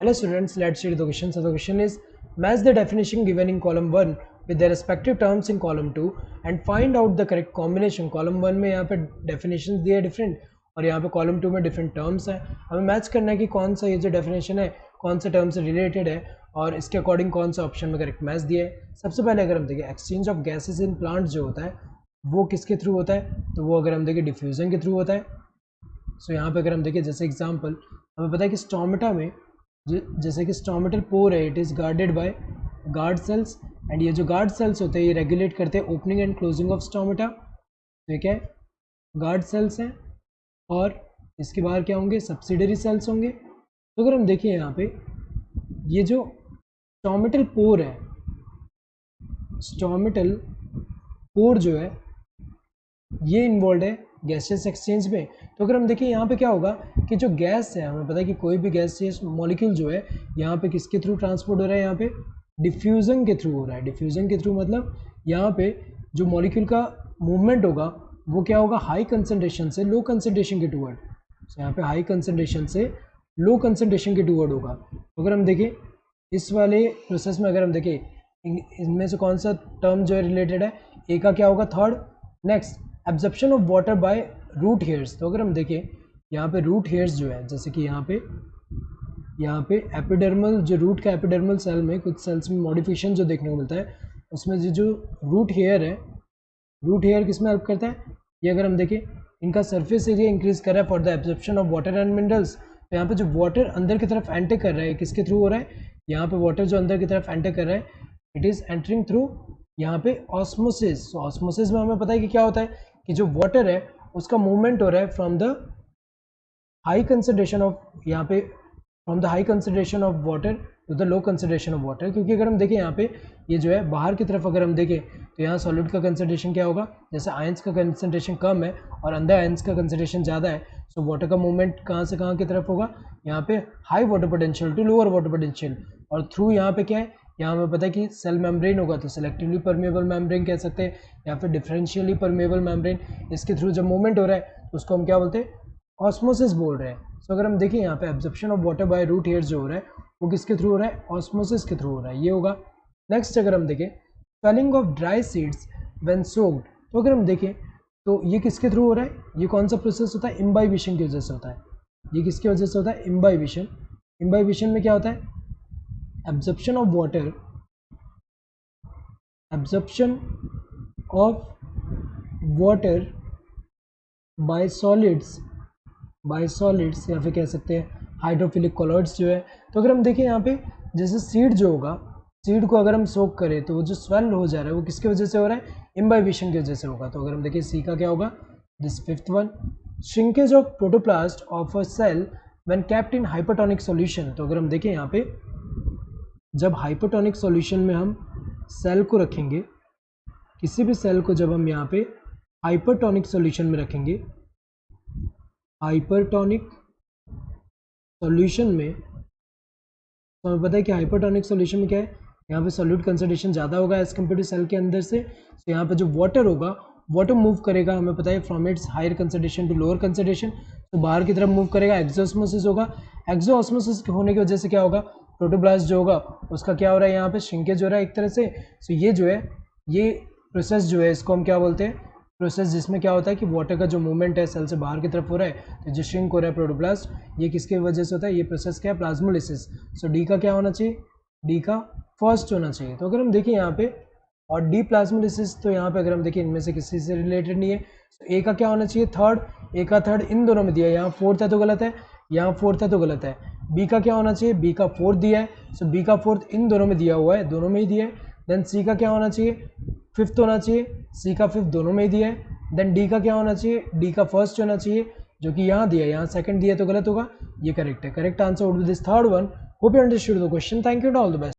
Hello students, let's see the question. So the question is, match the definition given in column 1 with their respective terms in column 2 and find out the correct combination. Column 1 में यहाँ पे definitions दिए different और यहाँ पे column 2 में different terms है. हमें मैच करना है कि कौन सा ये जो definition है कौन से term से related है और इसके अकॉर्डिंग कौन सा ऑप्शन में करेक्ट मैच दिया है. सबसे पहले अगर हम देखें exchange of gases in plants जो होता है वो किसके थ्रू होता है, तो वो अगर हम देखें डिफ्यूजन के थ्रू होता है. सो यहाँ पे अगर हम देखें जैसे एग्जांपल हमें पता है कि स्टोमेटा में जैसे कि स्टोमेटल पोर है it is guarded by guard cells and ये जो गार्ड सेल्स होते हैं ये रेगुलेट करते हैं opening and closing of stomata. ठीक है, गार्ड सेल्स हैं और इसके बाहर क्या होंगे, सब्सिडरी सेल्स होंगे. तो अगर हम देखिए यहाँ पे ये जो स्टोमेटल पोर है, स्टोमेटल पोर जो है ये इन्वॉल्व है गैसेस एक्सचेंज में. तो अगर हम देखिए यहाँ पे क्या होगा कि जो गैस है, हमें पता है कि कोई भी गैस मॉलिक्यूल जो है यहाँ पे किसके थ्रू ट्रांसपोर्ट हो रहा है, यहाँ पे डिफ्यूज़न के थ्रू हो रहा है. डिफ्यूज़न के थ्रू मतलब यहाँ पे जो मॉलिक्यूल का मूवमेंट होगा वो क्या होगा, हाई कंसनट्रेशन से लो कंसनट्रेशन के टूवर्ड. तो यहाँ पे हाई कंसनट्रेशन से लो कंसनट्रेशन के टूवर्ड होगा. तो अगर हम देखें इस वाले प्रोसेस में अगर हम देखें इनमें से कौन सा टर्म जो है रिलेटेड है, ए का क्या होगा, third. Next absorption of water by root hairs. तो अगर हम देखें यहाँ पे रूट हेयर्स जो है, जैसे कि यहाँ पे एपिडर्मल जो रूट का एपिडर्मल सेल में कुछ सेल्स में मॉडिफिकेशन जो देखने को मिलता है उसमें जो रूट हेयर है, रूट हेयर किस में हेल्प करता है, ये अगर हम देखें इनका सरफेस एरिया इंक्रीज कर रहा है for the absorption of water and minerals. तो यहाँ पे जो वाटर अंदर की तरफ एंटर कर रहा है किसके थ्रू हो रहा है, यहाँ पे वाटर जो अंदर की तरफ एंटर कर रहा है इट इज़ एंटरिंग थ्रू यहाँ पे ऑस्मोसिस. तो ऑस्मोसिस में हमें पता है कि क्या होता है कि जो वाटर है उसका मूवमेंट हो रहा है from the high concentration of, यहाँ पे from the high concentration of water to the low concentration of water. क्योंकि अगर हम देखें यहाँ पे ये जो है बाहर की तरफ अगर हम देखें तो यहाँ सॉलिड का कंसनट्रेशन क्या होगा, जैसे आयंस का कंसनट्रेशन कम है और अंदर आयंस का कंसनट्रेशन ज़्यादा है. सो वाटर का मूवमेंट कहाँ से कहाँ की तरफ होगा, यहाँ पे high water potential to lower water potential. और थ्रू यहाँ पे क्या है, यहाँ हमें पता है कि सेल मेम्ब्रेन होगा तो सेलेक्टिवली परमेबल मेम्ब्रेन कह सकते हैं या फिर डिफरेंशियली परमेबल मेम्ब्रेन. इसके थ्रू जब मूवमेंट हो रहा है तो उसको हम क्या बोलते हैं, ऑस्मोसिस बोल रहे हैं. सो अगर हम देखिए यहाँ पे absorption of water by root hairs जो हो रहा है वो किसके थ्रू हो रहा है, ऑस्मोसिस के थ्रू हो रहा है, ये होगा. नेक्स्ट अगर हम देखें swelling of dry seeds when soaked. तो अगर हम देखें तो ये किसके थ्रू हो रहा है, ये कौन सा प्रोसेस होता है, इम्बाइबिशन की वजह से होता है. ये किसकी वजह से होता है, इम्बाइबिशन. इम्बाइबिशन में क्या होता है, absorption of water, absorption of water bye solids या फिर कह सकते हैं हाइड्रोफिलिक कॉलॉइड्स जो है. तो अगर हम देखें यहाँ पे जैसे सीड जो होगा, सीड को अगर हम सोक करें तो वो जो स्वेल हो जा रहा है वो किसकी वजह से हो रहा है, इम्बाइबिशन की वजह से होगा. तो अगर हम देखें सी का क्या होगा, this fifth one, shrinkage of protoplast of a cell when kept in hypertonic solution. तो अगर हम देखें यहाँ पे जब हाइपरटोनिक सॉल्यूशन में हम सेल को रखेंगे, किसी भी सेल को जब हम यहाँ पे हाइपरटोनिक सॉल्यूशन में रखेंगे, हाइपरटोनिक सॉल्यूशन में, तो हमें पता है कि हाइपरटोनिक सॉल्यूशन में क्या है, यहाँ पे सॉल्यूट कंसंट्रेशन ज़्यादा होगा एज कम्पेयर टू सेल के अंदर से. तो यहाँ पे जो वाटर होगा वाटर मूव करेगा, हमें पता है from its higher concentration to lower concentration, तो बाहर की तरफ मूव करेगा. एक्सोस्मोसिस होगा, एक्सोस्मोसिस होने की वजह से क्या होगा, प्रोटोप्लास्ट जो होगा उसका क्या हो रहा है, यहाँ पे श्रिंकेज हो रहा है एक तरह से. सो ये जो है ये प्रोसेस जो है इसको हम क्या बोलते हैं, प्रोसेस जिसमें क्या होता है कि वाटर का जो मूवमेंट है सेल से बाहर की तरफ हो रहा है तो जो श्रिंक हो रहा है प्रोटोप्लास्ट, ये किसकी वजह से होता है, ये प्रोसेस क्या है, प्लाज्मोलिसिस. सो डी का क्या होना चाहिए, डी का फर्स्ट होना चाहिए. तो अगर हम देखिए यहाँ पे और डी प्लाज्मोलिसिस, तो यहाँ पे अगर हम देखिए इनमें से किसी से रिलेटेड नहीं है. तो ए का क्या होना चाहिए, थर्ड. ए का थर्ड इन दोनों में दिया है, यहाँ फोर्थ है तो गलत है, यहाँ फोर्थ है तो गलत है. बी का क्या होना चाहिए, बी का फोर्थ दिया है. सो बी का फोर्थ इन दोनों में दिया हुआ है, दोनों में ही दिया है. देन सी का क्या होना चाहिए, फिफ्थ होना चाहिए, सी का फिफ्थ दोनों में ही दिया है. देन डी का क्या होना चाहिए, डी का फर्स्ट होना चाहिए जो कि यहाँ दिया है, यहाँ सेकंड दिया तो गलत होगा, ये करेक्ट है. Correct answer would be this third one. Hope you understood the question. Thank you and all the best.